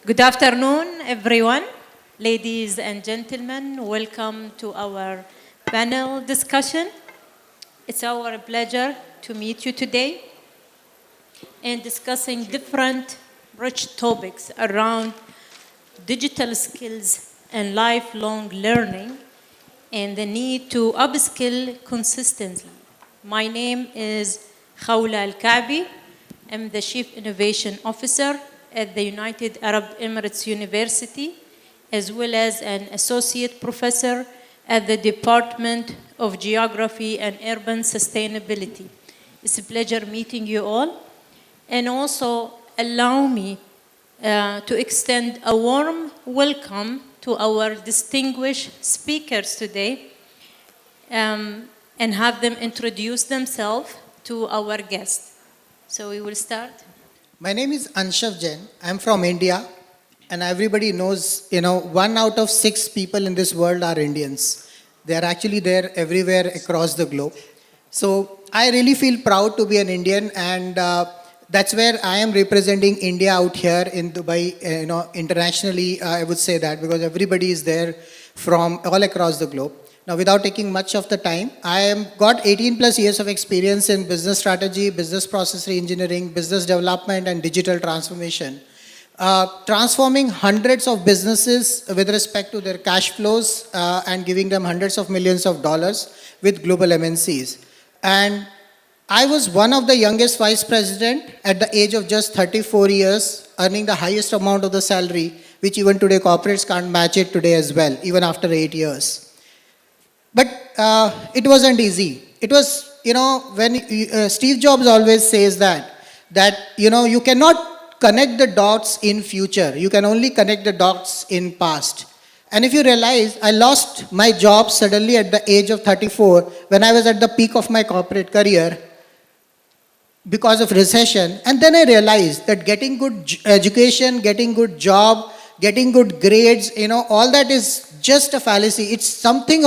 Good afternoon, everyone. Ladies and gentlemen, welcome to our panel discussion. It's our pleasure to meet you today and discussing different rich topics around digital skills and lifelong learning and the need to upskill consistently. My name is Khaula Al Kaabi. I'm the Chief Innovation Officer at the United Arab Emirates University, as well as an Associate Professor at the Department of Geography and Urban Sustainability. It's a pleasure meeting you all. And also allow me to extend a warm welcome to our distinguished speakers today and have them introduce themselves to our guests. So we will start. My name is Anshav Jain. I'm from India, and everybody knows, 1 out of 6 people in this world are Indians. They are actually there everywhere across the globe. So I really feel proud to be an Indian, and that's where I am representing India out here in Dubai. Internationally, I would say that because everybody is there from all across the globe. Now, without taking much of the time, I am got 18 plus years of experience in business strategy, business process engineering, business development, and digital transformation. Transforming hundreds of businesses with respect to their cash flows and giving them hundreds of millions of dollars with global MNCs. And I was one of the youngest vice president at the age of just 34 years, earning the highest amount of the salary, which even today corporates can't match it today as well, even after 8 years. But it wasn't easy. It was, when Steve Jobs always says that you cannot connect the dots in future. You can only connect the dots in past. And if you realize, I lost my job suddenly at the age of 34 when I was at the peak of my corporate career because of recession. And then I realized that getting good education, getting good job, getting good grades, all that is just a fallacy. It's something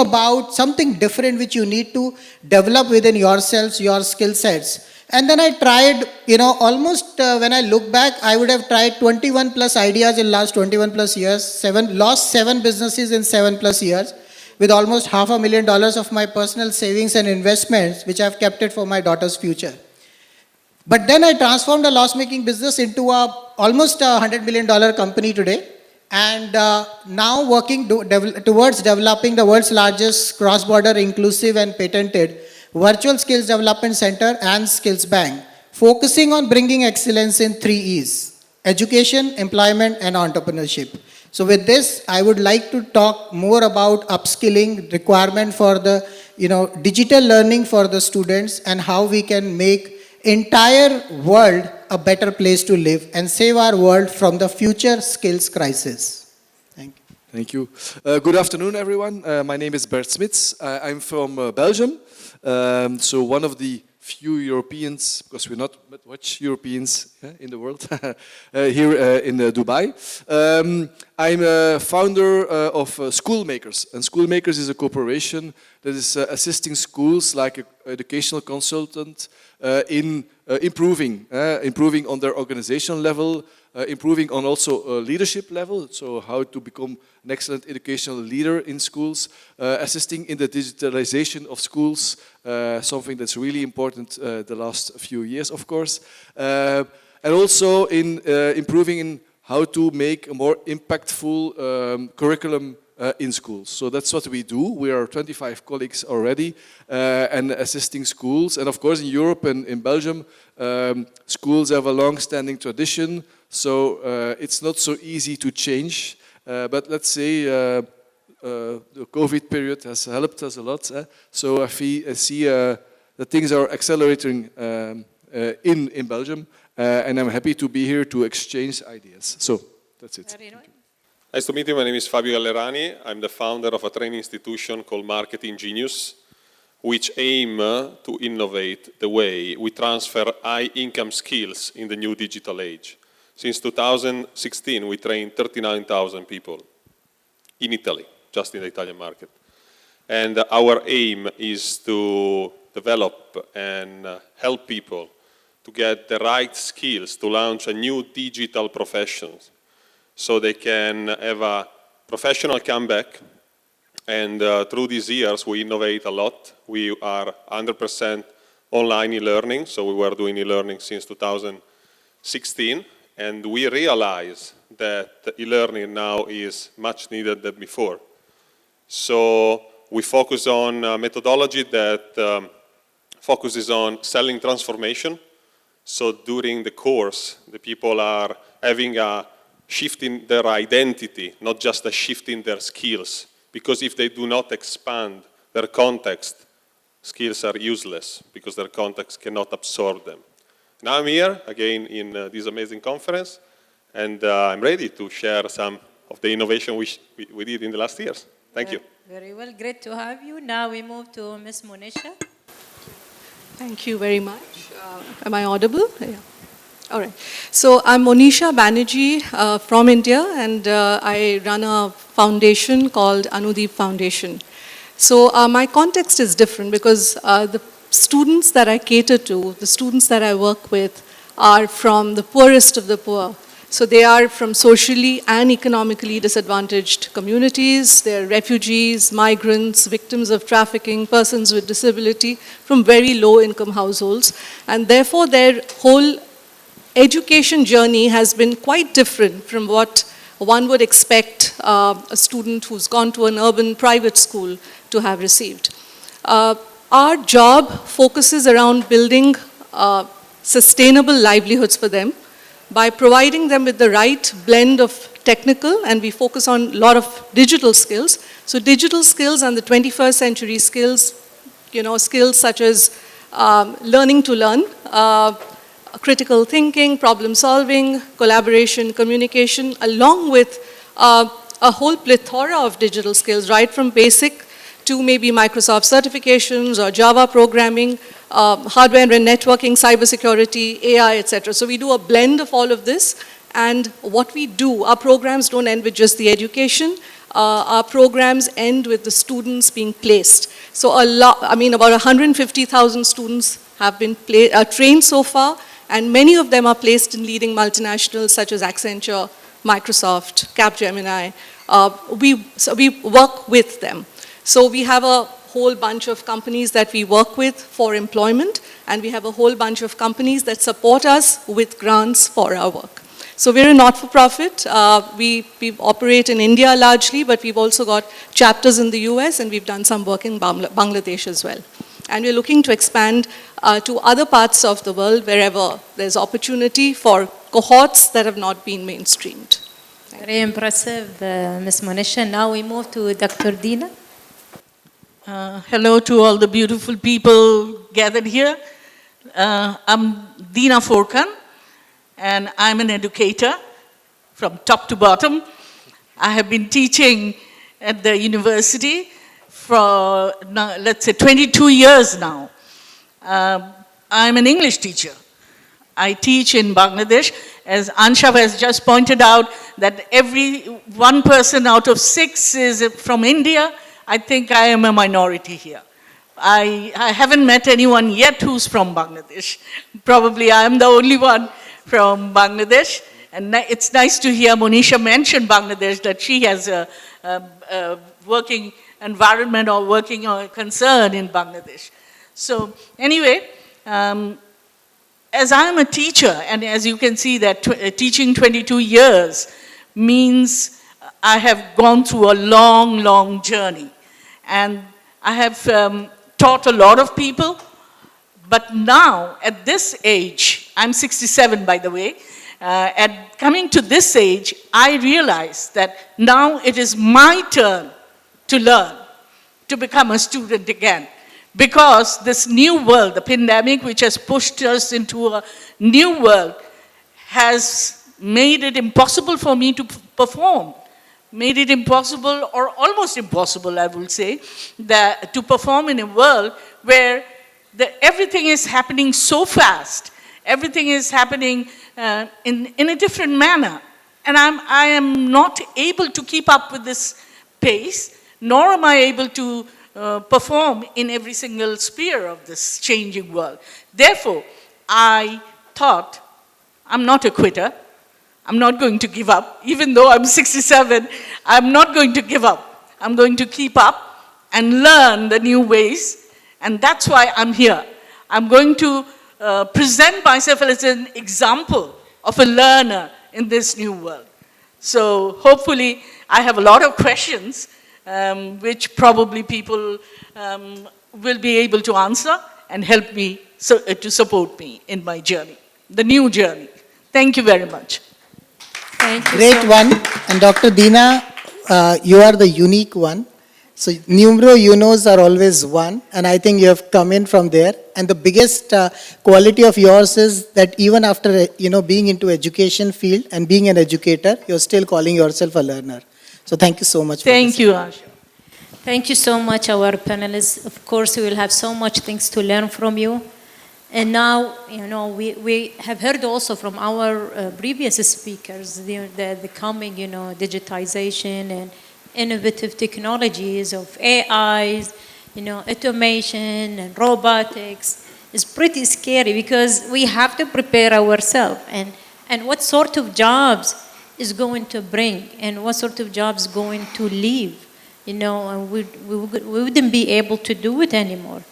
different which you need to develop within yourselves, your skill sets. And then I tried, almost when I look back, I would have tried 21 plus ideas in last 21 plus years, lost 7 businesses in 7 plus years, with almost $500,000 of my personal savings and investments, which I've kept it for my daughter's future. But then I transformed a loss-making business into almost $100 million company today. And now working towards developing the world's largest cross-border inclusive and patented virtual skills development center and skills bank, focusing on bringing excellence in 3 E's: education, employment, and entrepreneurship. So with this, I would like to talk more about upskilling, requirement for the digital learning for the students, and how we can make entire world a better place to live and save our world from the future skills crisis. Thank you. Thank you. Good afternoon, everyone. My name is Bert Smits. I'm from Belgium. So one of the few Europeans, because we're not much Europeans in the world, here in Dubai. I'm a founder of Schoolmakers. And Schoolmakers is a corporation that is assisting schools like an educational consultant in improving on their organizational level, improving on also leadership level, so how to become an excellent educational leader in schools, assisting in the digitalization of schools, something that's really important the last few years, of course, and also in improving in how to make a more impactful curriculum in schools. So that's what we do. We are 25 colleagues already and assisting schools. And of course in Europe and in Belgium, schools have a long-standing tradition, so it's not so easy to change. But let's say the COVID period has helped us a lot. So I see that things are accelerating in Belgium, and I'm happy to be here to exchange ideas. So that's it. Nice to meet you. My name is Fabio Gallerani. I'm the founder of a training institution called Marketing Genius, which aim to innovate the way we transfer high-income skills in the new digital age. Since 2016, we trained 39,000 people in Italy, just in the Italian market. And our aim is to develop and help people to get the right skills to launch a new digital profession so they can have a professional comeback. And through these years, we innovate a lot. We are 100% online e-learning, so we were doing e-learning since 2016, and we realize that e-learning now is much needed than before. So we focus on methodology that focuses on selling transformation. So during the course, the people are having a shift in their identity, not just a shift in their skills. Because if they do not expand their context, skills are useless because their context cannot absorb them. Now I'm here again in this amazing conference, and I'm ready to share some of the innovation we did in the last years. Thank you. Very well, great to have you. Now we move to Ms. Monisha. Thank you very much. Am I audible? Yeah. All right. So I'm Monisha Banerjee from India, and I run a foundation called Anudeep Foundation. So my context is different because the students that I cater to, the students that I work with, are from the poorest of the poor. So they are from socially and economically disadvantaged communities. They're refugees, migrants, victims of trafficking, persons with disability, from very low income households. And therefore their whole education journey has been quite different from what one would expect a student who's gone to an urban private school to have received. Our job focuses around building sustainable livelihoods for them by providing them with the right blend of technical, and we focus on a lot of digital skills. So digital skills and the 21st century skills, skills such as learning to learn, critical thinking, problem solving, collaboration, communication, along with a whole plethora of digital skills, right from basic to maybe Microsoft certifications or Java programming, hardware and networking, cybersecurity, AI, etc. So we do a blend of all of this, and what we do, our programs don't end with just the education. Our programs end with the students being placed. So about 150,000 students have been trained so far, and many of them are placed in leading multinationals such as Accenture, Microsoft, Capgemini. We work with them. So we have a whole bunch of companies that we work with for employment, and we have a whole bunch of companies that support us with grants for our work. So we're a not-for-profit. We operate in India largely, but we've also got chapters in the US, and we've done some work in Bangladesh as well. And we're looking to expand to other parts of the world wherever there's opportunity for cohorts that have not been mainstreamed. Very impressive, Ms. Monisha. Now we move to Dr. Deena. Hello to all the beautiful people gathered here. I'm Deena Forkan, and I'm an educator from top to bottom. I have been teaching at the university for, let's say, 22 years now. I'm an English teacher. I teach in Bangladesh. As Anshav has just pointed out, that every one person out of 6 is from India. I think I am a minority here. I haven't met anyone yet who's from Bangladesh. Probably I am the only one from Bangladesh. And it's nice to hear Monisha mention Bangladesh, that she has a working environment or working concern in Bangladesh. So anyway, as I am a teacher, and as you can see that teaching 22 years means I have gone through a long, long journey. And I have taught a lot of people, but now at this age, I'm 67 by the way, at coming to this age, I realize that now it is my turn to learn, to become a student again. Because this new world, the pandemic which has pushed us into a new world, has made it impossible for me to perform. Made it impossible, or almost impossible, I will say, to perform in a world where everything is happening so fast. Everything is happening in a different manner. And I am not able to keep up with this pace, nor am I able to perform in every single sphere of this changing world. Therefore, I thought, I'm not a quitter. I'm not going to give up. Even though I'm 67, I'm not going to give up. I'm going to keep up and learn the new ways. And that's why I'm here. I'm going to present myself as an example of a learner in this new world. So hopefully I have a lot of questions which probably people will be able to answer and help me to support me in my journey, the new journey. Thank you very much. Thank you. Great one. And Dr. Deena, you are the unique one. So numero unos are always one, and I think you have come in from there. And the biggest quality of yours is that even after being into education field and being an educator, you're still calling yourself a learner. So thank you so much. Thank you, Anshav. Thank you so much, our panelists. Of course, we will have so much things to learn from you. And now, we have heard also from our previous speakers the coming, digitization and innovative technologies of AIs, automation and robotics. Is pretty scary because we have to prepare ourselves. And what sort of jobs is going to bring and what sort of jobs going to leave, and we wouldn't be able to do it anymore.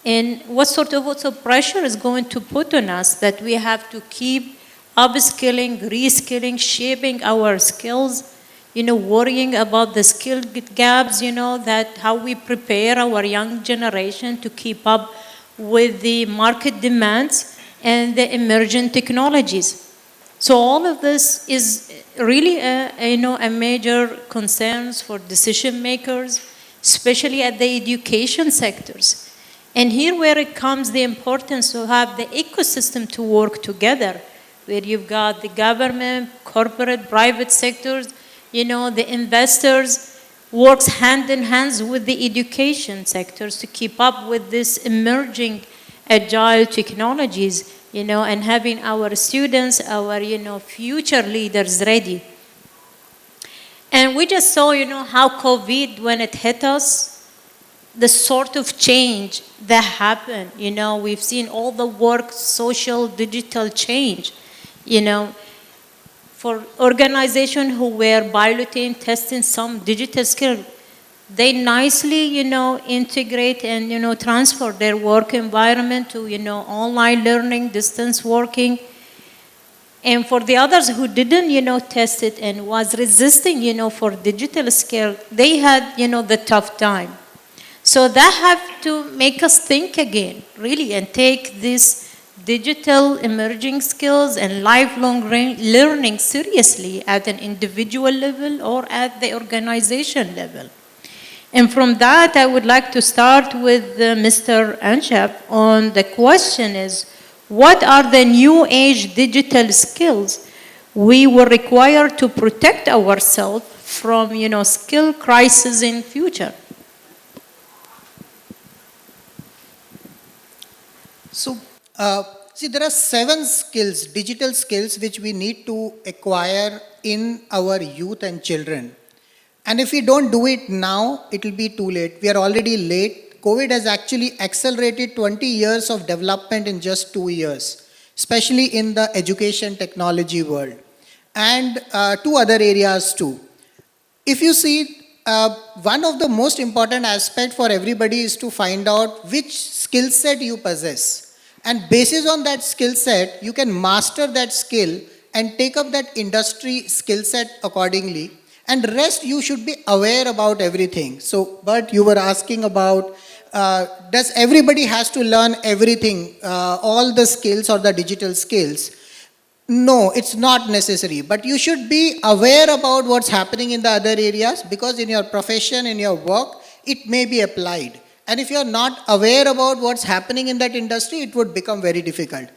And what sort of pressure is going to put on us that we have to keep upskilling, reskilling, shaping our skills, worrying about the skill gaps, that how we prepare our young generation to keep up with the market demands and the emerging technologies. So all of this is really a major concerns for decision makers, especially at the education sectors. And here where it comes the importance to have the ecosystem to work together, where you've got the government, corporate, private sectors, the investors works hand in hand with the education sectors to keep up with this emerging agile technologies, and having our students, our, future leaders ready. And we just saw, how COVID, when it hit us, the sort of change that happened, we've seen all the work, social, digital change, for organizations who were piloting, testing some digital skill, they nicely, integrate and, transfer their work environment to, online learning, distance working. And for the others who didn't, test it and was resisting, for digital skill, they had, the tough time. So that have to make us think again, really, and take this digital emerging skills and lifelong learning seriously at an individual level or at the organization level. And from that, I would like to start with Mr. Anshav on the question is, what are the new age digital skills we will require to protect ourselves from, skill crisis in future? So, see, there are 7 skills, digital skills, which we need to acquire in our youth and children. And if we don't do it now, it will be too late. We are already late. COVID has actually accelerated 20 years of development in just 2 years, especially in the education technology world. And 2 other areas too. If you see, one of the most important aspects for everybody is to find out which skill set you possess. And based on that skill set, you can master that skill and take up that industry skill set accordingly. And rest, you should be aware about everything. So, Bert, you were asking about, does everybody has to learn everything, all the skills or the digital skills? No, it's not necessary. But you should be aware about what's happening in the other areas, because in your profession, in your work, it may be applied. And if you're not aware about what's happening in that industry, it would become very difficult.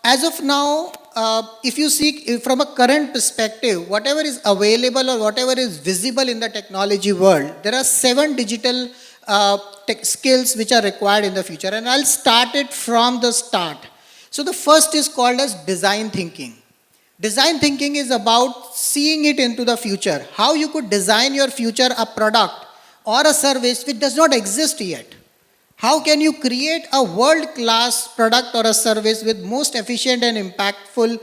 As of now, if you see from a current perspective, whatever is available or whatever is visible in the technology world, there are 7 digital tech skills which are required in the future. And I'll start it from the start. So the first is called as design thinking. Design thinking is about seeing it into the future. How you could design your future a product or a service which does not exist yet. How can you create a world-class product or a service with most efficient and impactful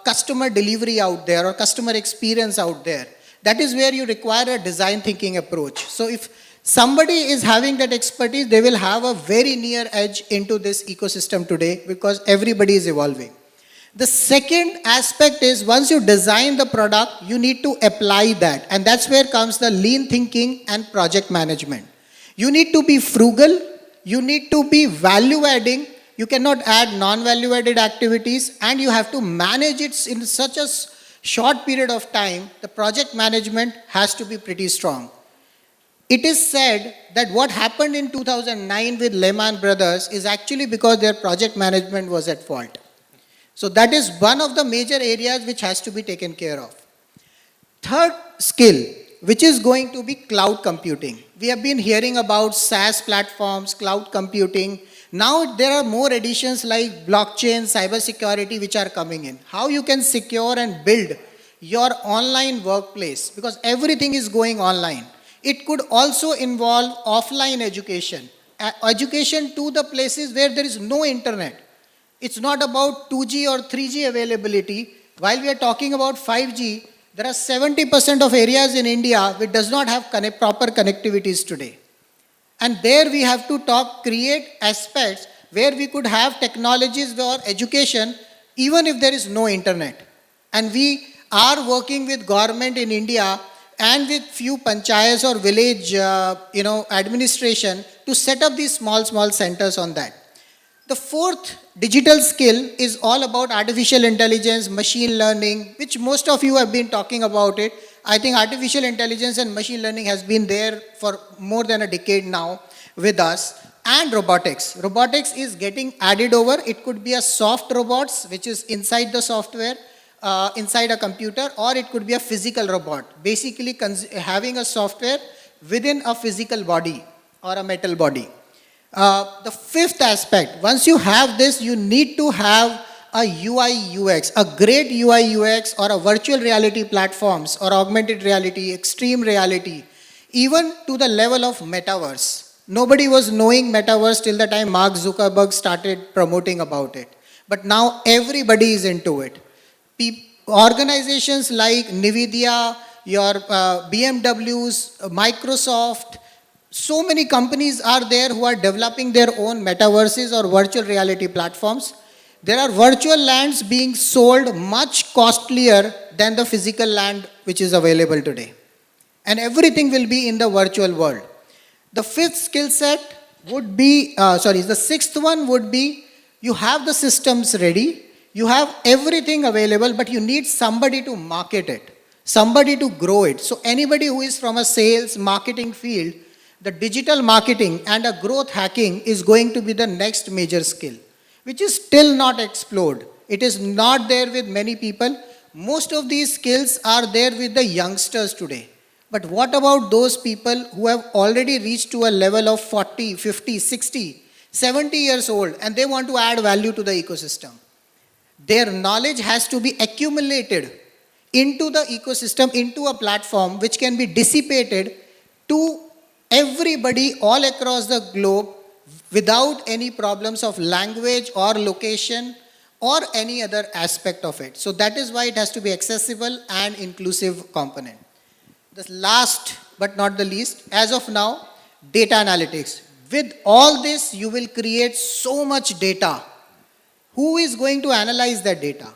customer delivery out there or customer experience out there? That is where you require a design thinking approach. So if somebody is having that expertise, they will have a very near edge into this ecosystem today because everybody is evolving. The second aspect is once you design the product, you need to apply that. And that's where comes the lean thinking and project management. You need to be frugal, you need to be value adding, you cannot add non-value added activities, and you have to manage it in such a short period of time. The project management has to be pretty strong. It is said that what happened in 2009 with Lehman Brothers is actually because their project management was at fault. So that is one of the major areas which has to be taken care of. Third skill, which is going to be cloud computing. We have been hearing about SaaS platforms, cloud computing. Now there are more additions like blockchain, cybersecurity, which are coming in. How you can secure and build your online workplace, because everything is going online. It could also involve offline education. Education to the places where there is no internet. It's not about 2G or 3G availability. While we are talking about 5G, there are 70% of areas in India which does not have proper connectivities today. And there we have to create aspects where we could have technologies for education even if there is no internet. And we are working with government in India and with few panchayats or village administration to set up these small centers on that. The fourth digital skill is all about artificial intelligence, machine learning, which most of you have been talking about it. I think artificial intelligence and machine learning has been there for more than a decade now with us. And robotics. Robotics is getting added over. It could be a soft robots, which is inside the software, inside a computer, or it could be a physical robot. Basically having a software within a physical body or a metal body. The fifth aspect, once you have this, you need to have a UI UX, a great UI UX or a virtual reality platforms or augmented reality, extreme reality, even to the level of metaverse. Nobody was knowing metaverse till the time Mark Zuckerberg started promoting about it. But now everybody is into it. Organizations like NVIDIA, your BMWs, Microsoft, so many companies are there who are developing their own metaverses or virtual reality platforms. There are virtual lands being sold much costlier than the physical land which is available today. And everything will be in the virtual world. The fifth skill set would be, the sixth one would be, you have the systems ready, you have everything available, but you need somebody to market it, somebody to grow it. So anybody who is from a sales, marketing field, the digital marketing and a growth hacking is going to be the next major skill, which is still not explored. It is not there with many people. Most of these skills are there with the youngsters today. But what about those people who have already reached to a level of 40, 50, 60, 70 years old and they want to add value to the ecosystem? Their knowledge has to be accumulated into the ecosystem, into a platform which can be dissipated to everybody all across the globe without any problems of language or location or any other aspect of it. So that is why it has to be accessible and inclusive component. The last but not the least, as of now, data analytics. With all this, you will create so much data. Who is going to analyze that data?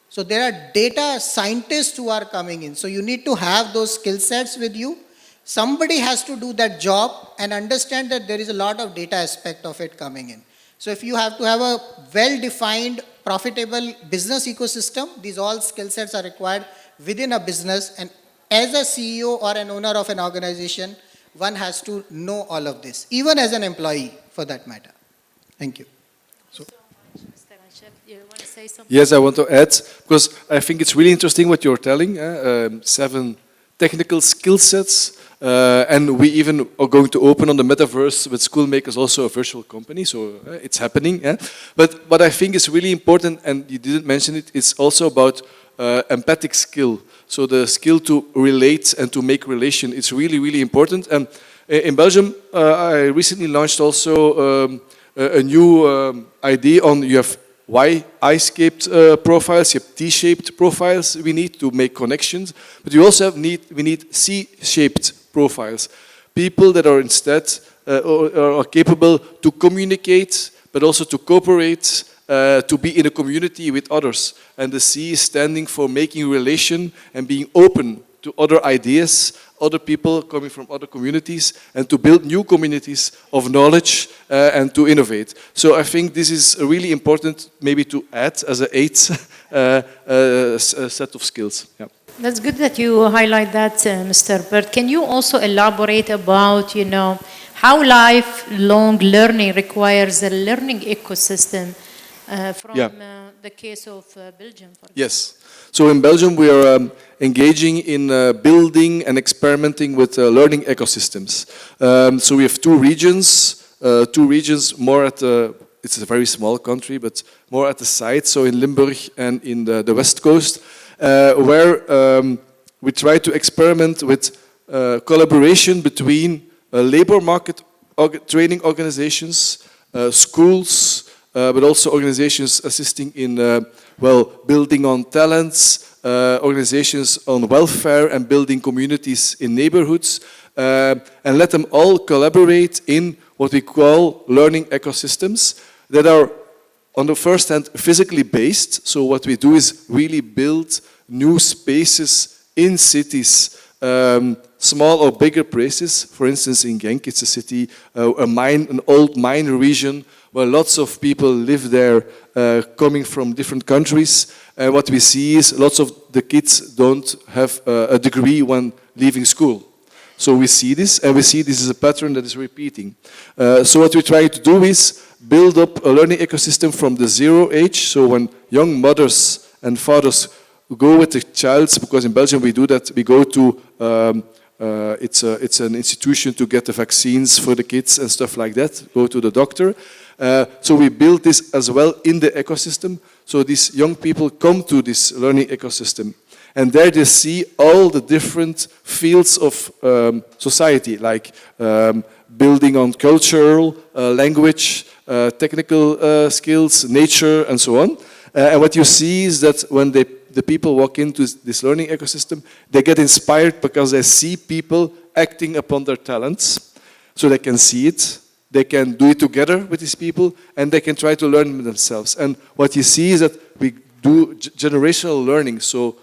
So there are data scientists who are coming in. So you need to have those skill sets with you. Somebody has to do that job and understand that there is a lot of data aspect of it coming in. So if you have to have a well-defined, profitable business ecosystem, these all skill sets are required within a business. And as a CEO or an owner of an organization, one has to know all of this, even as an employee for that matter. Thank you. Mr. Anshav, you want to say something? Yes, I want to add, because I think it's really interesting what you're telling. 7 technical skill sets. And we even are going to open on the metaverse with Schoolmakers also a virtual company, so it's happening. But what I think is really important, and you didn't mention it, it's also about empathic skill. So the skill to relate and to make relation, it's really, really important. And In Belgium, I recently launched also a new idea on you have I-shaped profiles, you have T-shaped profiles we need to make connections, but you also we need C-shaped profiles. People that are instead are capable to communicate, but also to cooperate, to be in a community with others. And the C is standing for making relation and being open to other ideas, other people coming from other communities, and to build new communities of knowledge and to innovate. So I think this is really important maybe to add as an eighth set of skills. Yeah. That's good that you highlight that, Mr. Bert. Can you also elaborate about, how lifelong learning requires a learning ecosystem from the case of Belgium, for example? Yes. So in Belgium, we are engaging in building and experimenting with learning ecosystems. So we have two regions more at the, it's a very small country, but more at the side, so in Limburg and in the West Coast, where we try to experiment with collaboration between labor market training organizations, schools, but also organizations assisting in building on talents, organizations on welfare and building communities in neighborhoods, and let them all collaborate in what we call learning ecosystems that are, on the first hand, physically based. So what we do is really build new spaces in cities, small or bigger places. For instance, in Genk, it's a city, an old mine region where lots of people live there, coming from different countries. And what we see is lots of the kids don't have a degree when leaving school. So we see this, and we see this is a pattern that is repeating. So what we try to do is build up a learning ecosystem from the 0 age. So when young mothers and fathers go with the child, because in Belgium we do that, we go to it's an institution to get the vaccines for the kids and stuff like that. Go to the doctor. So we build this as well in the ecosystem. So these young people come to this learning ecosystem, and there they see all the different fields of society, like building on cultural, language, technical skills, nature, and so on. And what you see is that when the people walk into this learning ecosystem, they get inspired because they see people acting upon their talents, so they can see it. They can do it together with these people, and they can try to learn themselves. And what you see is that we do generational learning, so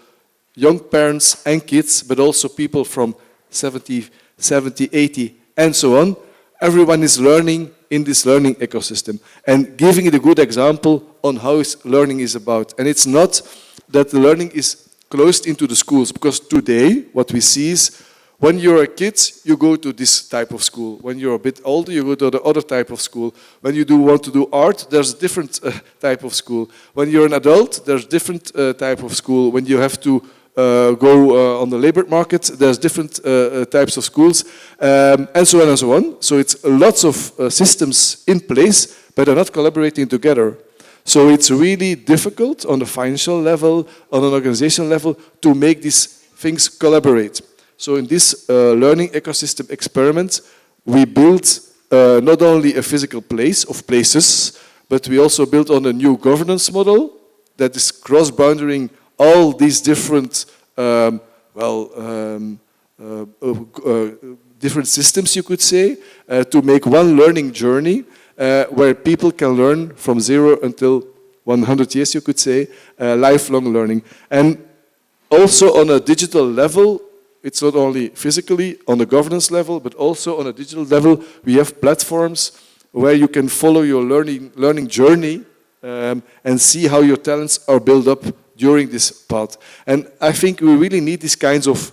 young parents and kids, but also people from 70, 80, and so on. Everyone is learning in this learning ecosystem and giving it a good example on how learning is about. And it's not that the learning is closed into the schools, because today what we see is when you're a kid, you go to this type of school. When you're a bit older, you go to the other type of school. When you want to do art, there's a different type of school. When you're an adult, there's different type of school. When you have to go on the labor market, there's different types of schools, and so on and so on. So it's lots of systems in place, but they're not collaborating together. So it's really difficult on the financial level, on an organizational level, to make these things collaborate. So in this learning ecosystem experiment, we built not only a physical place of places, but we also built on a new governance model that is cross-boundarying all these different, different systems, you could say, to make one learning journey where people can learn from 0 until 100 years, you could say, lifelong learning. And also on a digital level, it's not only physically on the governance level, but also on a digital level, we have platforms where you can follow your learning journey and see how your talents are built up during this path. And I think we really need these kinds of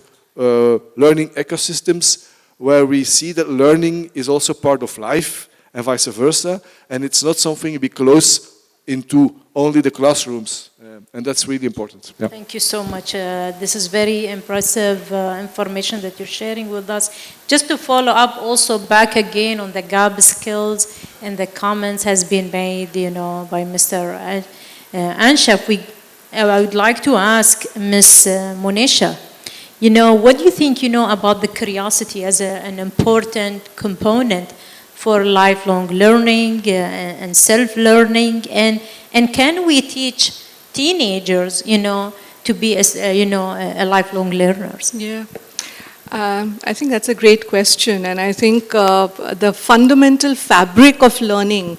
learning ecosystems where we see that learning is also part of life and vice versa, and it's not something we close into only the classrooms, and that's really important. Yeah. Thank you so much. This is very impressive information that you're sharing with us. Just to follow up also back again on the gap skills, and the comments has been made, by Mr. Anshav. I would like to ask Ms. Monisha, What do you think, about the curiosity as an important component for lifelong learning and self-learning? And can we teach teenagers, to be, a lifelong learners? Yeah. I think that's a great question. And I think the fundamental fabric of learning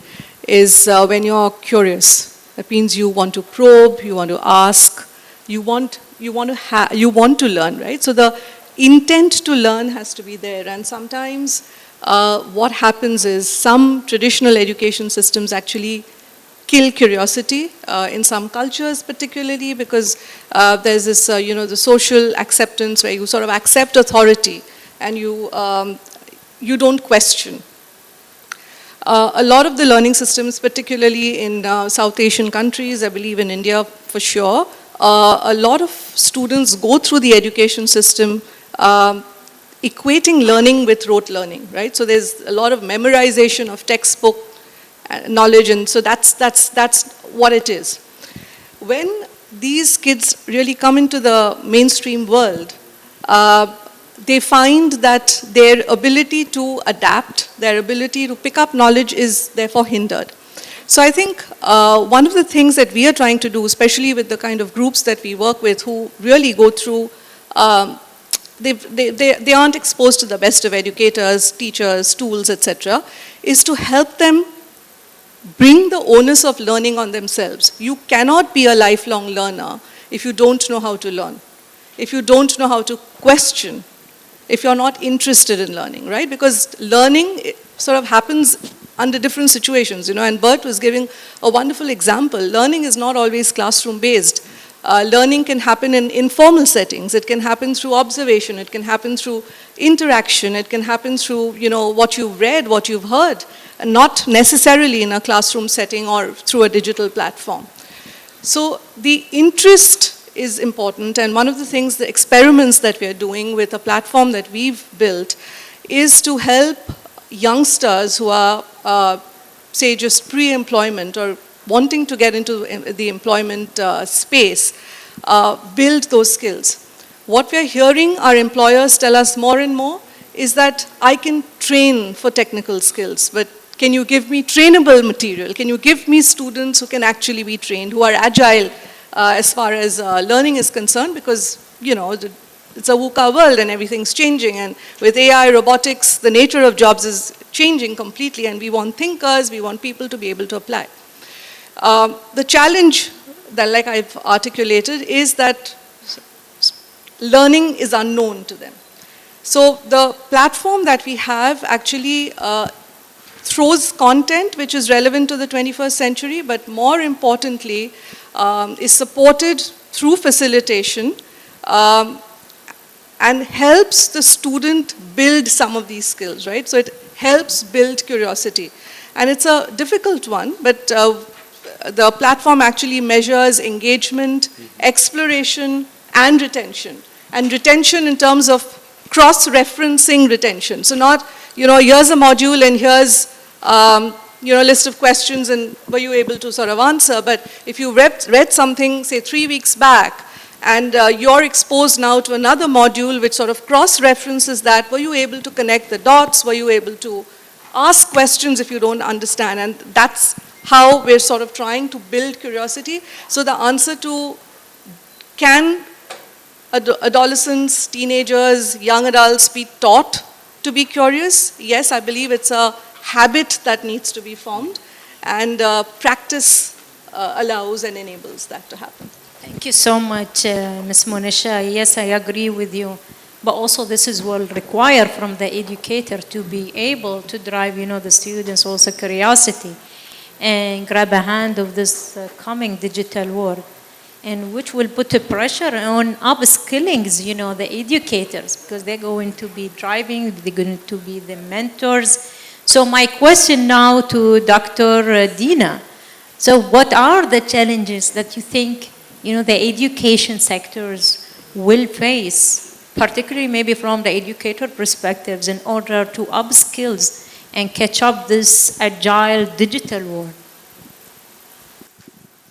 is when you're curious. That means you want to probe, you want to ask, you want to learn, right? So the intent to learn has to be there. And sometimes what happens is some traditional education systems actually kill curiosity in some cultures, particularly because there's this, the social acceptance where you sort of accept authority and you don't question. A lot of the learning systems, particularly in South Asian countries, I believe in India for sure, a lot of students go through the education system equating learning with rote learning, right? So there's a lot of memorization of textbook knowledge, and so that's what it is. When these kids really come into the mainstream world, they find that their ability to adapt, their ability to pick up knowledge is therefore hindered. So I think one of the things that we are trying to do, especially with the kind of groups that we work with who really go through, they aren't exposed to the best of educators, teachers, tools, etc., is to help them bring the onus of learning on themselves. You cannot be a lifelong learner if you don't know how to learn, if you don't know how to question, if you're not interested in learning, right? Because learning sort of happens under different situations, and Bert was giving a wonderful example. Learning is not always classroom-based. Learning can happen in informal settings. It can happen through observation. It can happen through interaction. It can happen through, what you've read, what you've heard, and not necessarily in a classroom setting or through a digital platform. So the interest is important, and one of the things, the experiments that we're doing with a platform that we've built is to help youngsters who are, say, just pre-employment or wanting to get into the employment space, build those skills. What we're hearing our employers tell us more and more is that I can train for technical skills, but can you give me trainable material? Can you give me students who can actually be trained, who are agile as far as learning is concerned? Because, it's a VUCA world and everything's changing, and with AI, robotics, the nature of jobs is changing completely, and we want thinkers, we want people to be able to apply. The challenge that, like I've articulated, is that learning is unknown to them. So the platform that we have actually throws content which is relevant to the 21st century, but more importantly, is supported through facilitation and helps the student build some of these skills, right? So it helps build curiosity. And it's a difficult one, but the platform actually measures engagement, exploration, and retention. And retention in terms of cross-referencing retention. So not, here's a module and here's, a list of questions and were you able to sort of answer. But if you read something, say 3 weeks back, and you're exposed now to another module which sort of cross-references that, were you able to connect the dots? Were you able to ask questions if you don't understand? And that's how we're sort of trying to build curiosity. So the answer to, can adolescents, teenagers, young adults be taught to be curious? Yes, I believe it's a habit that needs to be formed, and practice allows and enables that to happen. Thank you so much, Ms. Monisha. Yes, I agree with you. But also this is will require from the educator to be able to drive, the students' also curiosity and grab a hand of this coming digital world, and which will put a pressure on upskilling, the educators, because they're going to be driving, they're going to be the mentors. So my question now to Dr. Deena. So what are the challenges that you think, the education sectors will face, particularly maybe from the educator perspectives, in order to upskill and catch up this agile digital world?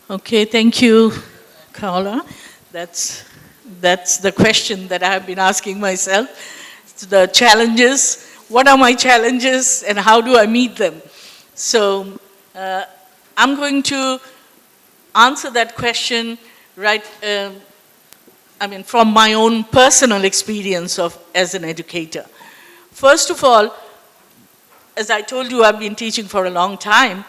Okay, thank you, Khaula. That's That's the question that I have been asking myself. The challenges, what are my challenges and how do I meet them? So I'm going to answer that question from my own personal experience as an educator. First of all, as I told you, I've been teaching for a long time.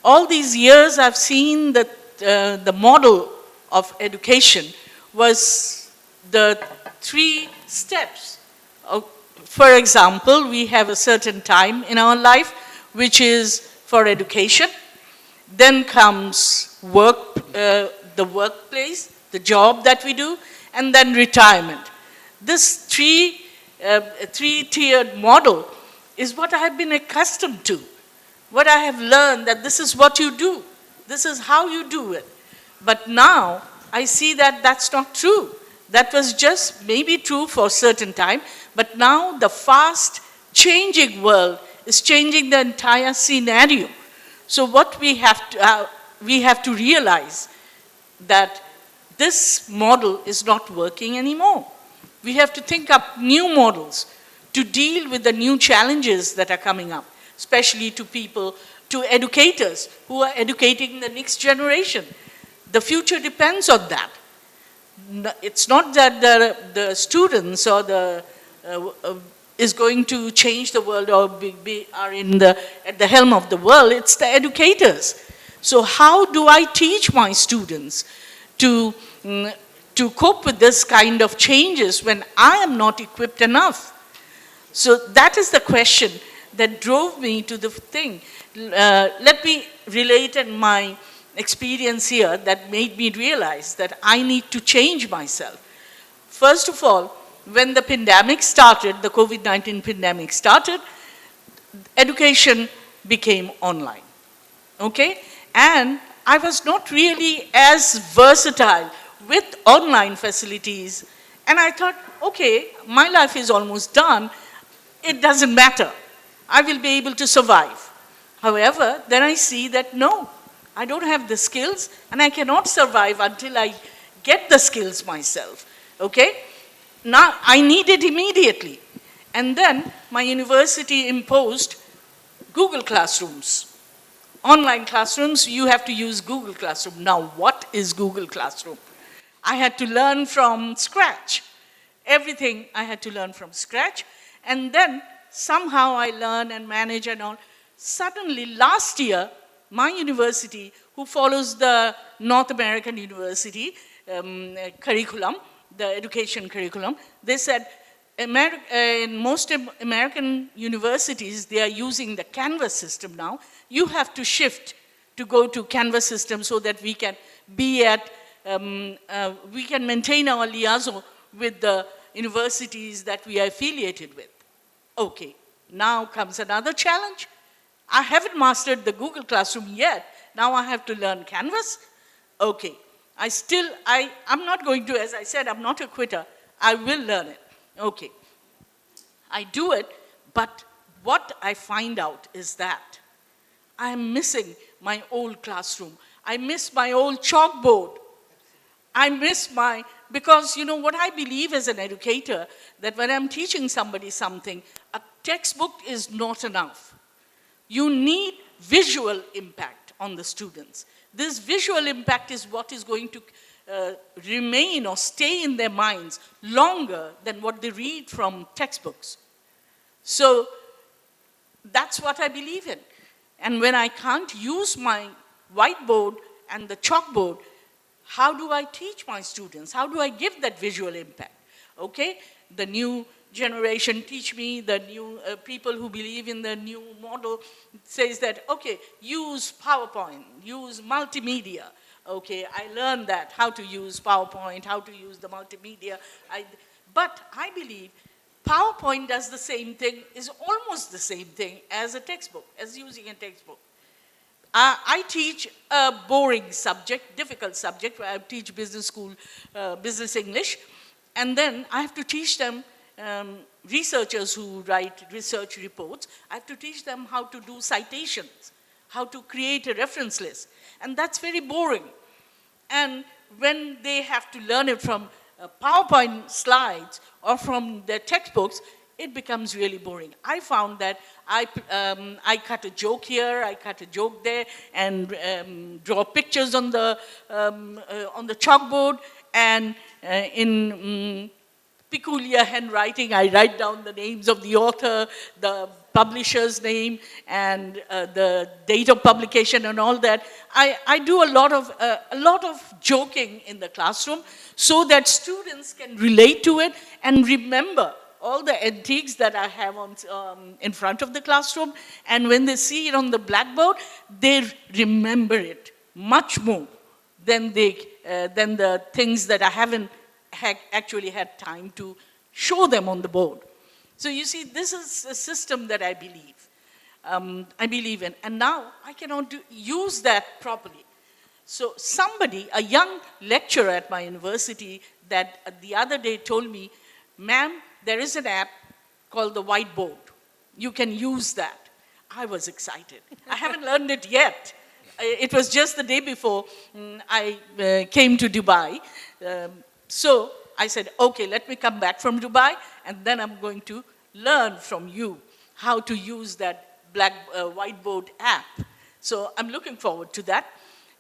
All these years I've seen that the model of education was the 3 steps. For example, we have a certain time in our life which is for education. Then comes the workplace, the job that we do, and then retirement. This three-tiered model is what I have been accustomed to. What I have learned that this is what you do. This is how you do it. But now I see that that's not true. That was just maybe true for a certain time, but now the fast changing world is changing the entire scenario. So what we have to realize that this model is not working anymore. We have to think up new models to deal with the new challenges that are coming up, especially to people, to educators who are educating the next generation. The future depends on that. It's not that the students or is going to change the world or are at the helm of the world, it's the educators. So how do I teach my students to cope with this kind of changes when I am not equipped enough? So that is the question that drove me to the thing. Let me relate in my experience here that made me realize that I need to change myself. First of all, when the pandemic started, the COVID-19 pandemic started, education became online, okay? And I was not really as versatile with online facilities. And I thought, okay, my life is almost done. It doesn't matter. I will be able to survive. However, then I see that no, I don't have the skills and I cannot survive until I get the skills myself, okay? Now, I need it immediately. And then my university imposed Google Classrooms. Online classrooms, you have to use Google Classroom. Now, what is Google Classroom? I had to learn from scratch. Everything I had to learn from scratch. And then somehow I learn and manage and all. Suddenly, last year, my university, who follows the North American University curriculum, the education curriculum, they said in most American universities, they are using the Canvas system now. You have to shift to go to Canvas system so that we can be we can maintain our liaison with the universities that we are affiliated with. Okay, now comes another challenge. I haven't mastered the Google Classroom yet. Now I have to learn Canvas. Okay, I'm not going to, as I said, I'm not a quitter. I will learn it. Okay, I do it, but what I find out is that I'm missing my old classroom. I miss my old chalkboard. I miss because you know what I believe as an educator, that when I'm teaching somebody something, a textbook is not enough. You need visual impact on the students. This visual impact is what is going to remain or stay in their minds longer than what they read from textbooks. So that's what I believe in. And when I can't use my whiteboard and the chalkboard, how do I teach my students? How do I give that visual impact? Okay, the new generation teach me, the new people who believe in the new model says that, okay, use PowerPoint, use multimedia. Okay, I learned that, how to use PowerPoint, how to use the multimedia. But I believe PowerPoint does the same thing, is almost the same thing as a textbook, as using a textbook. I teach a boring subject, difficult subject, where I teach business school, business English, and then I have to teach them researchers who write research reports. I have to teach them how to do citations, how to create a reference list, and that's very boring. And when they have to learn it from PowerPoint slides or from their textbooks, it becomes really boring. I found that I cut a joke here, I cut a joke there, and draw pictures on the chalkboard, and in peculiar handwriting, I write down the names of the author, the publisher's name, and the date of publication and all that. I do a lot of joking in the classroom so that students can relate to it and remember all the antiques that I have in front of the classroom. And when they see it on the blackboard, they remember it much more than the things that I haven't actually had time to show them on the board. So you see, this is a system that I believe in. And now I cannot use that properly. So a young lecturer at my university that the other day told me, ma'am, there is an app called the whiteboard. You can use that. I was excited. I haven't learned it yet. It was just the day before I came to Dubai. So I said, okay, let me come back from Dubai, and then I'm going to learn from you how to use that whiteboard app. So I'm looking forward to that.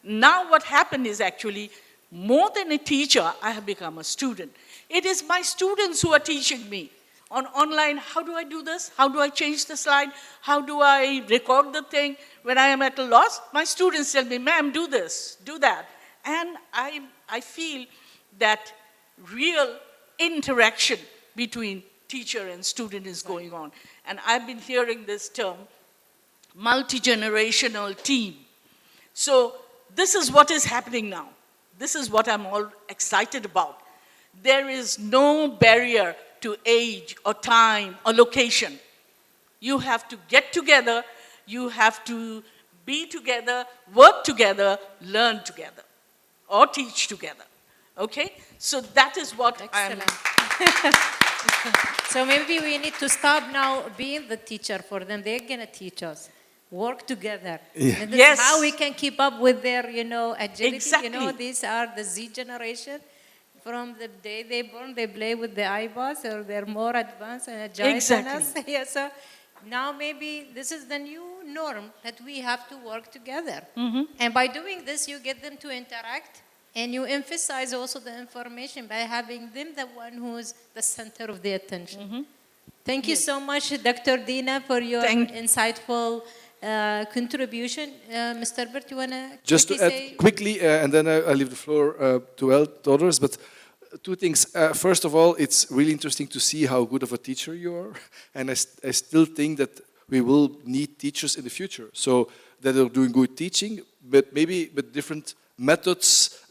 Now what happened is actually, more than a teacher, I have become a student. It is my students who are teaching me. Online, how do I do this? How do I change the slide? How do I record the thing? When I am at a loss, my students tell me, ma'am, do this, do that. And I feel that real interaction between teacher and student is going on. And I've been hearing this term, multi-generational team. So this is what is happening now. This is what I'm all excited about. There is no barrier to age or time or location. You have to get together, you have to be together, work together, learn together, or teach together. Okay? So that is what Excellent. So maybe we need to stop now being the teacher for them. They're going to teach us. Work together. Yeah. And this Yes. is how we can keep up with their, agility. Exactly. These are the Z generation. From the day they born, they play with the iPods, or they're more advanced and agile than us. Exactly. Yeah, so now maybe this is the new norm that we have to work together. Mm-hmm. And by doing this, you get them to interact, and you emphasize also the information by having them the one who's the center of the attention. Mm-hmm. Thank you so much, Dr. Deena, for your insightful contribution. Mr. Bert, you want to Just to add quickly, and then I'll leave the floor to others, but two things. First of all, it's really interesting to see how good of a teacher you are. And I still think that we will need teachers in the future. So that are doing good teaching, but maybe with different methods,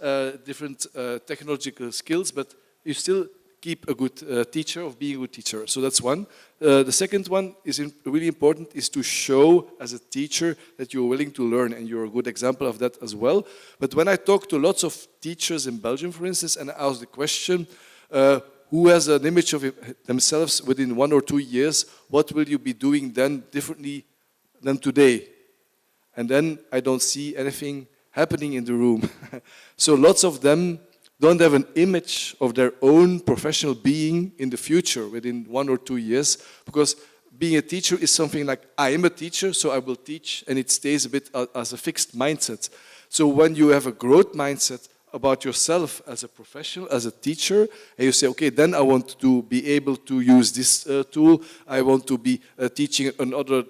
different technological skills, but you still keep a good teacher of being a good teacher. So that's one. The second one is really important, is to show as a teacher that you're willing to learn, and you're a good example of that as well. But when I talk to lots of teachers in Belgium, for instance, and I ask the question, who has an image of themselves within 1 or 2 years, what will you be doing then differently than today? And then I don't see anything happening in the room. So lots of them don't have an image of their own professional being in the future within 1 or 2 years, because being a teacher is something like, I am a teacher, so I will teach, and it stays a bit as a fixed mindset. So when you have a growth mindset about yourself as a professional, as a teacher, and you say, okay, then I want to be able to use this tool, I want to be teaching another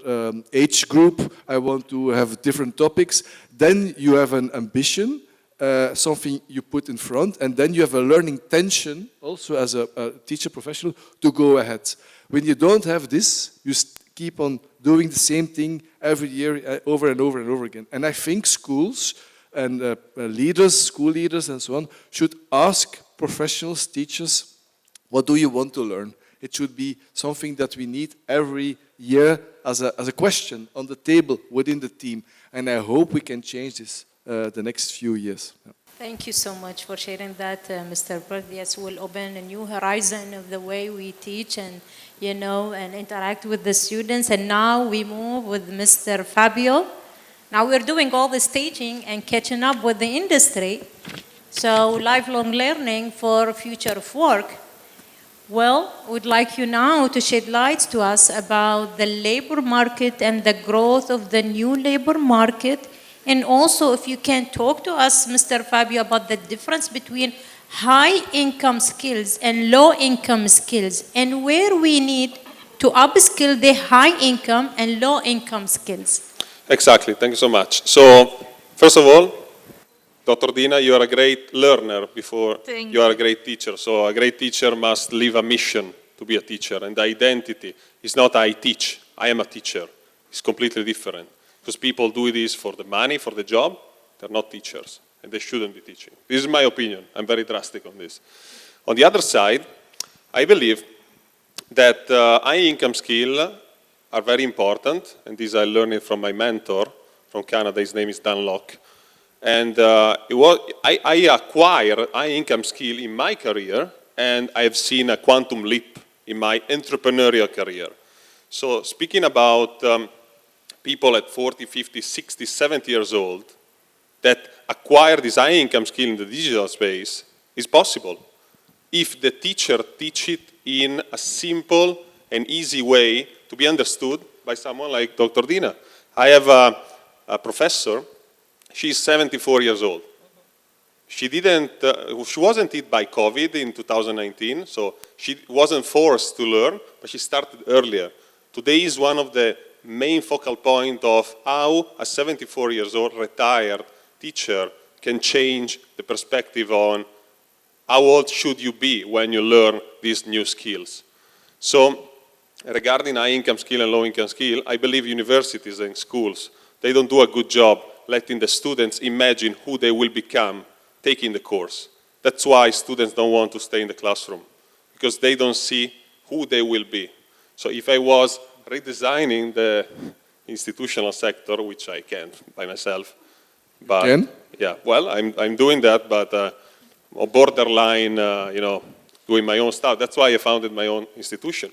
age group, I want to have different topics, then you have an ambition, something you put in front, and then you have a learning tension also as a teacher professional to go ahead. When you don't have this, you keep on doing the same thing every year over and over and over again. And I think schools and leaders, school leaders and so on, should ask professionals, teachers, what do you want to learn? It should be something that we need every year as a question on the table within the team. And I hope we can change this the next few years. Yeah. Thank you so much for sharing that, Mr. Bert. Yes, will open a new horizon of the way we teach and, and interact with the students. And now we move with Mr. Fabio. Now we're doing all this teaching and catching up with the industry. So lifelong learning for future of work. Well, we'd like you now to shed light to us about the labor market and the growth of the new labor market. And also, if you can talk to us, Mr. Fabio, about the difference between high income skills and low income skills, and where we need to upskill the high income and low income skills. Exactly, thank you so much. So, first of all, Dr. Deena, you are a great learner before Thank you are a you. great teacher. So a great teacher must live a mission to be a teacher. And the identity is not I teach, I am a teacher. It's completely different. Because people do this for the money, for the job, they're not teachers. And they shouldn't be teaching. This is my opinion. I'm very drastic on this. On the other side, I believe that high income skills are very important. And this I learned it from my mentor from Canada. His name is Dan Locke. And I acquired high income skill in my career, and I have seen a quantum leap in my entrepreneurial career. So speaking about people at 40, 50, 60, 70 years old that acquire this high income skill in the digital space is possible if the teacher teach it in a simple and easy way to be understood by someone like Dr. Deena. I have a professor. She's 74 years old. She wasn't hit by COVID in 2019, so she wasn't forced to learn, but she started earlier. Today is one of the main focal points of how a 74 years old retired teacher can change the perspective on how old should you be when you learn these new skills. So regarding high income skill and low income skill, I believe universities and schools, they don't do a good job letting the students imagine who they will become taking the course. That's why students don't want to stay in the classroom, because they don't see who they will be. So if I was redesigning the institutional sector, which I can't by myself, but yeah, well, I'm doing that, but borderline, doing my own stuff. That's why I founded my own institution,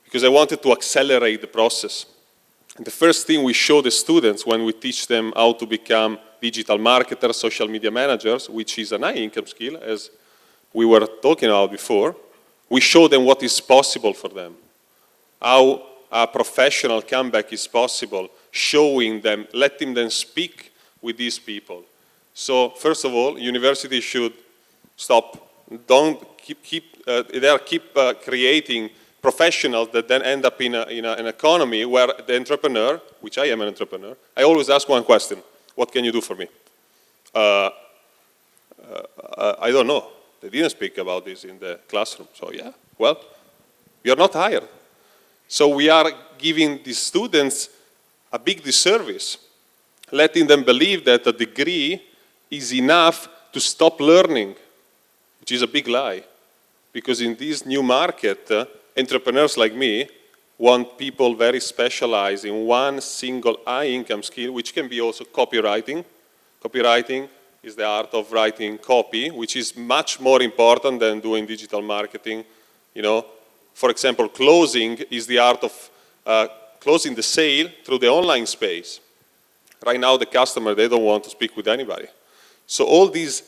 because I wanted to accelerate the process. And the first thing we show the students when we teach them how to become digital marketers, social media managers, which is an high income skill, as we were talking about before, we show them what is possible for them, how a professional comeback is possible, showing them, letting them speak with these people. So first of all, universities should stop, don't keep creating professionals that then end up in an economy where the entrepreneur, which I am an entrepreneur, I always ask one question: what can you do for me? I don't know. They didn't speak about this in the classroom. So yeah, well, we are not hired. So we are giving the students a big disservice, letting them believe that a degree is enough to stop learning, which is a big lie. Because in this new market, entrepreneurs like me want people very specialized in one single high income skill, which can be also copywriting. Copywriting is the art of writing copy, which is much more important than doing digital marketing. For example, closing is the art of closing the sale through the online space. Right now, the customer, they don't want to speak with anybody. So all these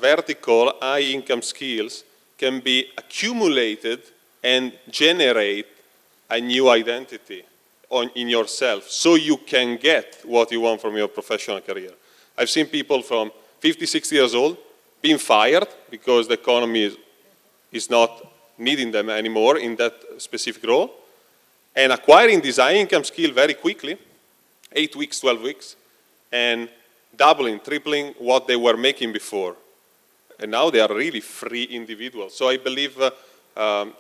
vertical high income skills can be accumulated and generate a new identity in yourself, so you can get what you want from your professional career. I've seen people from 50, 60 years old being fired because the economy is not needing them anymore in that specific role, and acquiring this high income skill very quickly, 8 weeks, 12 weeks, and doubling, tripling what they were making before. And now they are really free individuals. So I believe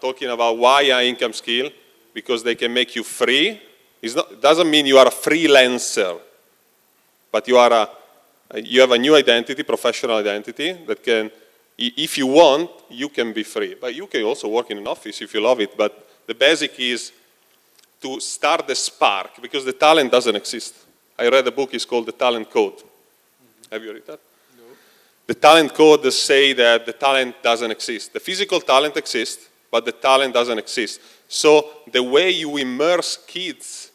talking about why high income skill, because they can make you free, doesn't mean you are a freelancer, but you have a new identity, professional identity, that can, if you want, you can be free. But you can also work in an office if you love it. But the basic is to start the spark, because the talent doesn't exist. I read a book, it's called The Talent Code. Have you read that? No. The talent code say that the talent doesn't exist. The physical talent exists, but the talent doesn't exist. So the way you immerse kids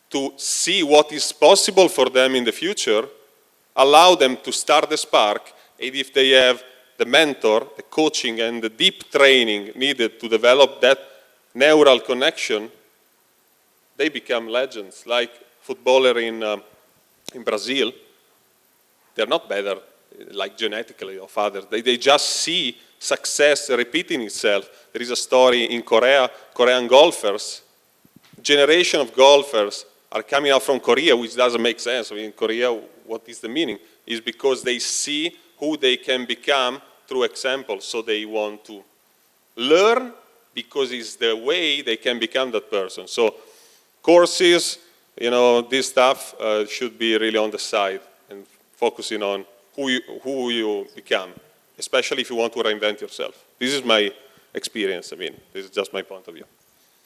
to see what is possible for them in the future, allow them to start the spark, and if they have the mentor, the coaching, and the deep training needed to develop that neural connection, they become legends. Like footballer in Brazil, they're not better, like genetically or others. They just see success repeating itself. There is a story in Korea, Korean golfers, generation of golfers are coming out from Korea, which doesn't make sense. I mean, in Korea, what is the meaning? Is because they see who they can become through examples. So they want to learn because it's the way they can become that person. So courses, this stuff should be really on the side and focusing on who you become, especially if you want to reinvent yourself. This is my experience. I mean, this is just my point of view.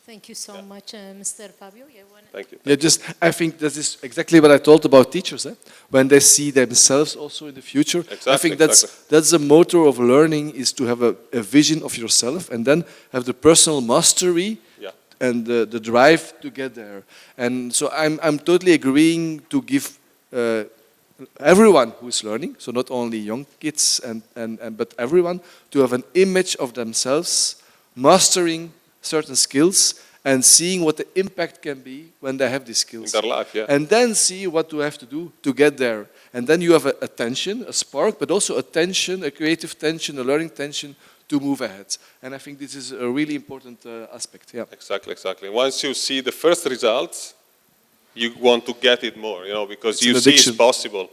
Thank you so much, Mr. Fabio. Thank you. Yeah, I think this is exactly what I told about teachers. When they see themselves also in the future, Exactly, I think that's the motor of learning, is to have a vision of yourself and then have the personal mastery and the drive to get there. And so I'm totally agreeing to give everyone who is learning, so not only young kids but everyone, to have an image of themselves mastering certain skills and seeing what the impact can be when they have these skills. In their life, yeah. And then see what you have to do to get there. And then you have a tension, a spark, but also a tension, a creative tension, a learning tension to move ahead. And I think this is a really important aspect. Yeah. Exactly. Once you see the first results, you want to get it more, because It's you an see addiction. it's possible.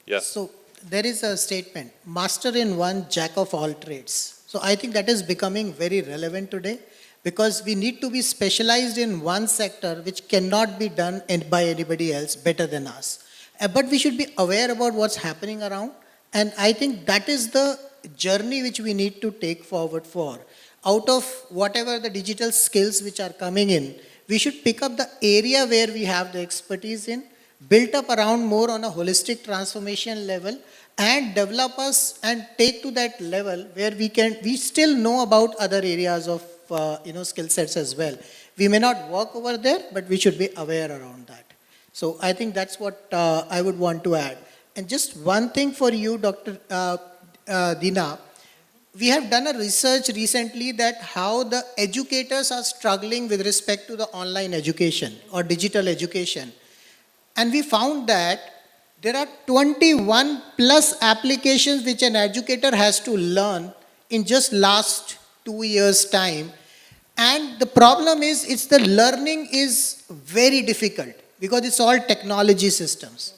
Yeah. So there is a statement, master in one, jack of all trades. So I think that is becoming very relevant today, because we need to be specialized in one sector which cannot be done by anybody else better than us. But we should be aware about what's happening around. And I think that is the journey which we need to take forward for. Out of whatever the digital skills which are coming in, we should pick up the area where we have the expertise in, build up around more on a holistic transformation level, and develop us and take to that level where we still know about other areas of skill sets as well. We may not work over there, but we should be aware around that. So I think that's what I would want to add. And just one thing for you, Dr. Deena, we have done a research recently that how the educators are struggling with respect to the online education or digital education. And we found that there are 21 plus applications which an educator has to learn in just last 2 years' time. And the problem is, the learning is very difficult because it's all technology systems.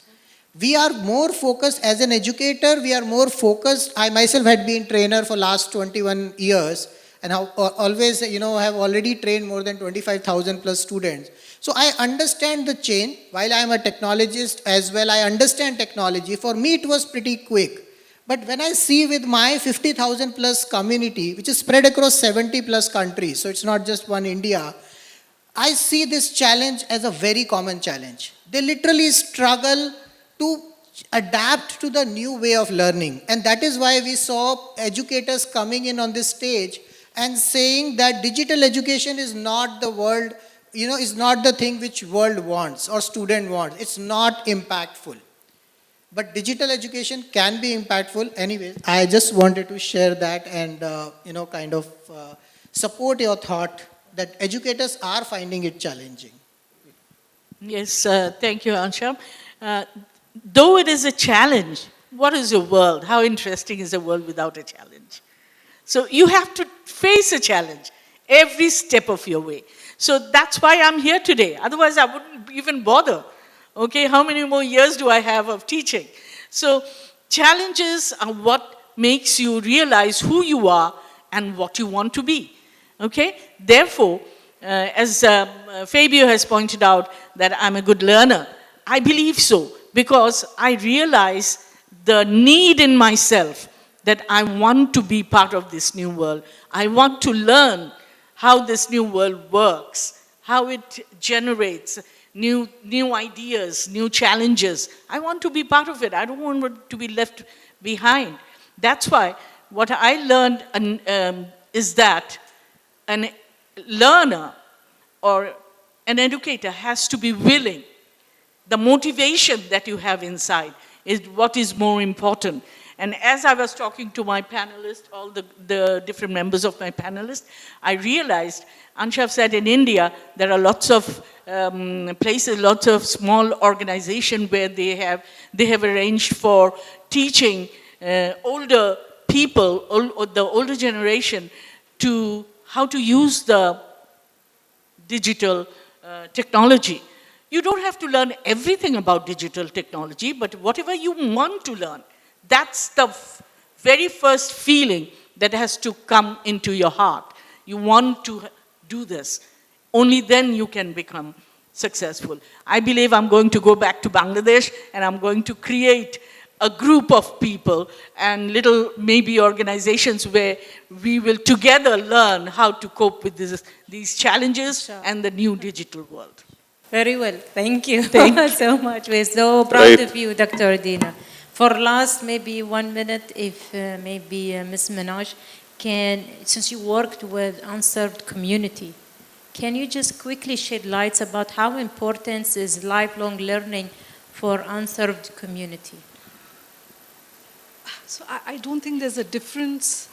We are more focused as an educator, we are more focused. I myself had been trainer for last 21 years and have always, have already trained more than 25,000 plus students. So I understand the chain. While I am a technologist as well, I understand technology. For me, it was pretty quick. But when I see with my 50,000 plus community, which is spread across 70 plus countries, so it's not just one India, I see this challenge as a very common challenge. They literally struggle to adapt to the new way of learning. And that is why we saw educators coming in on this stage and saying that digital education is not the world, is not the thing which world wants or student wants. It's not impactful. But digital education can be impactful. Anyways, I just wanted to share that and, support your thought that educators are finding it challenging. Yes, thank you, Anshav. Though it is a challenge, what is a world? How interesting is a world without a challenge? So you have to face a challenge every step of your way. So that's why I'm here today. Otherwise, I wouldn't even bother. Okay, how many more years do I have of teaching? So challenges are what makes you realize who you are and what you want to be. Okay, therefore, as Fabio has pointed out that I'm a good learner, I believe so because I realize the need in myself that I want to be part of this new world. I want to learn how this new world works, how it generates new ideas, new challenges. I want to be part of it. I don't want to be left behind. That's why what I learned is that a learner or an educator has to be willing. The motivation that you have inside is what is more important. And as I was talking to my panelists, all the different members of my panelists, I realized, Anshav said in India, there are lots of places, lots of small organizations where they have arranged for teaching older people, the older generation, to how to use the digital technology. You don't have to learn everything about digital technology, but whatever you want to learn, that's the very first feeling that has to come into your heart. You want to do this. Only then you can become successful. I believe I'm going to go back to Bangladesh and I'm going to create a group of people and little maybe organizations where we will together learn how to cope with these challenges and the new digital world. Very well. Thank you Thank you. so much. We're so proud Great. of you, Dr. Deena. For last maybe 1 minute, if maybe Ms. Minaj can, since you worked with unserved community, can you just quickly shed lights about how important is lifelong learning for unserved community? So I don't think there's a difference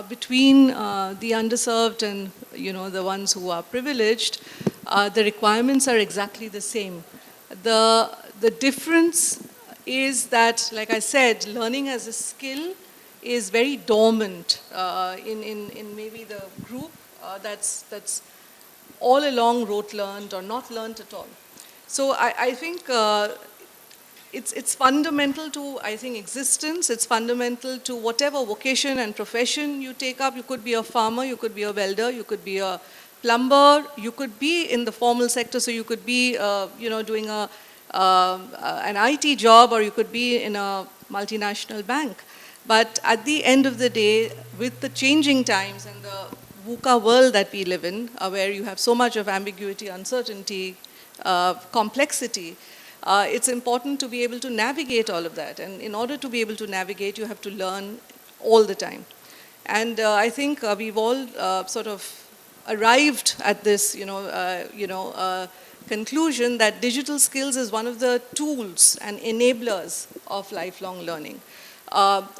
between the underserved and the ones who are privileged. The requirements are exactly the same. The difference is that, like I said, learning as a skill is very dormant in maybe the group that's all along rote learned or not learned at all. So I think it's fundamental to, I think, existence. It's fundamental to whatever vocation and profession you take up. You could be a farmer, you could be a welder, you could be a plumber, you could be in the formal sector, so you could be, doing an IT job, or you could be in a multinational bank. But at the end of the day, with the changing times and the VUCA world that we live in, where you have so much of ambiguity, uncertainty, complexity, it's important to be able to navigate all of that. And in order to be able to navigate, you have to learn all the time. And I think we've all sort of arrived at this, conclusion that digital skills is one of the tools and enablers of lifelong learning.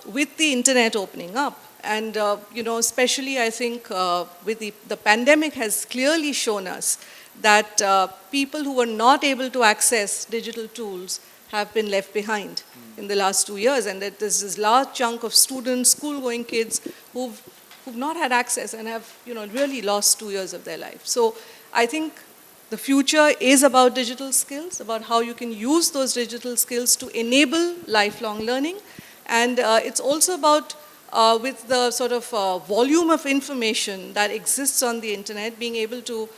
With the internet opening up, and especially I think with the pandemic has clearly shown us that people who were not able to access digital tools have been left behind in the last 2 years, and that there's this large chunk of students, school-going kids who've not had access and have really lost 2 years of their life. So I think the future is about digital skills, about how you can use those digital skills to enable lifelong learning, and it's also about with the sort of volume of information that exists on the internet, being able to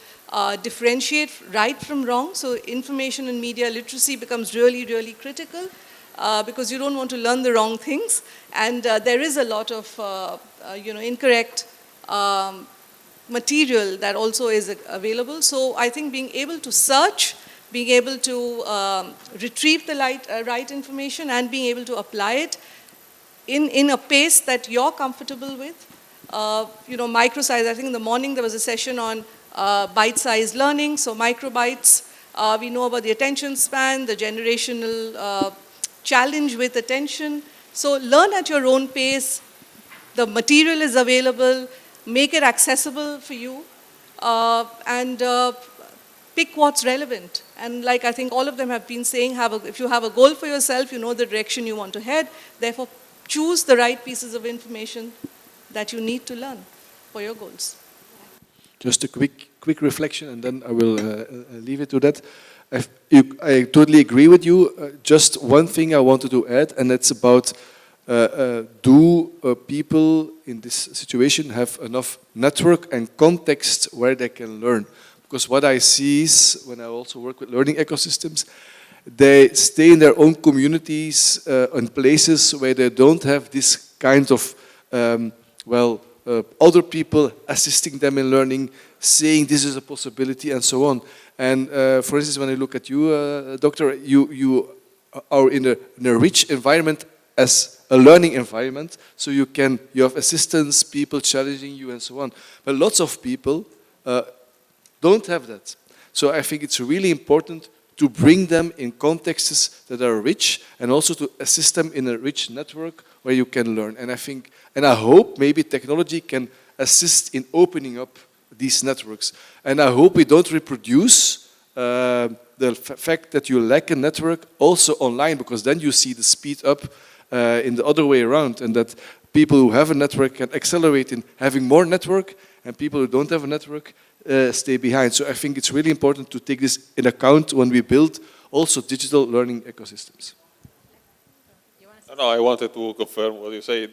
differentiate right from wrong. So information and media literacy becomes really, really critical because you don't want to learn the wrong things. And there is a lot of incorrect material that also is available. So I think being able to search, being able to retrieve the right information, and being able to apply it in a pace that you're comfortable with. Micro-size. I think in the morning there was a session on bite-sized learning, so microbytes. We know about the attention span, the generational challenge with attention. So learn at your own pace. The material is available. Make it accessible for you, and pick what's relevant. And like I think all of them have been saying, if you have a goal for yourself, you know the direction you want to head. Therefore, choose the right pieces of information that you need to learn for your goals. Just a quick reflection, and then I will leave it to that. I totally agree with you. Just one thing I wanted to add, and that's about do people in this situation have enough network and context where they can learn? Because what I see is, when I also work with learning ecosystems, they stay in their own communities and places where they don't have this kind of, other people assisting them in learning, saying this is a possibility and so on. And for instance, when I look at you, Doctor, you are in a rich environment as a learning environment, so you have assistants, people challenging you and so on. But lots of people don't have that. So I think it's really important to bring them in contexts that are rich and also to assist them in a rich network where you can learn. And I think, and I hope maybe technology can assist in opening up these networks. And I hope we don't reproduce the fact that you lack a network also online, because then you see the speed up in the other way around, and that people who have a network can accelerate in having more network, and people who don't have a network stay behind. So I think it's really important to take this in account when we build also digital learning ecosystems. No, I wanted to confirm what you say.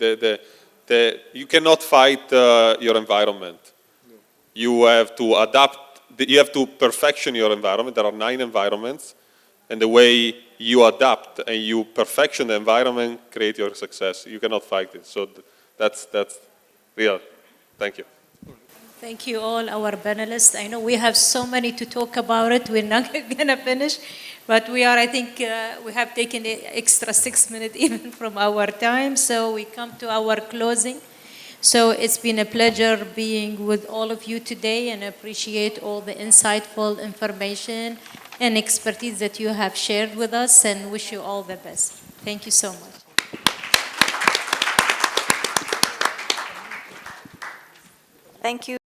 You cannot fight your environment. You have to adapt, you have to perfection your environment. There are 9 environments, and the way you adapt and you perfection the environment, create your success. You cannot fight it. So that's real. Thank you. Thank you all, our panelists. I know we have so many to talk about it. We're not going to finish, but we are, I think, we have taken an extra 6 minutes even from our time. So we come to our closing. So it's been a pleasure being with all of you today, and appreciate all the insightful information and expertise that you have shared with us, and wish you all the best. Thank you so much. Thank you.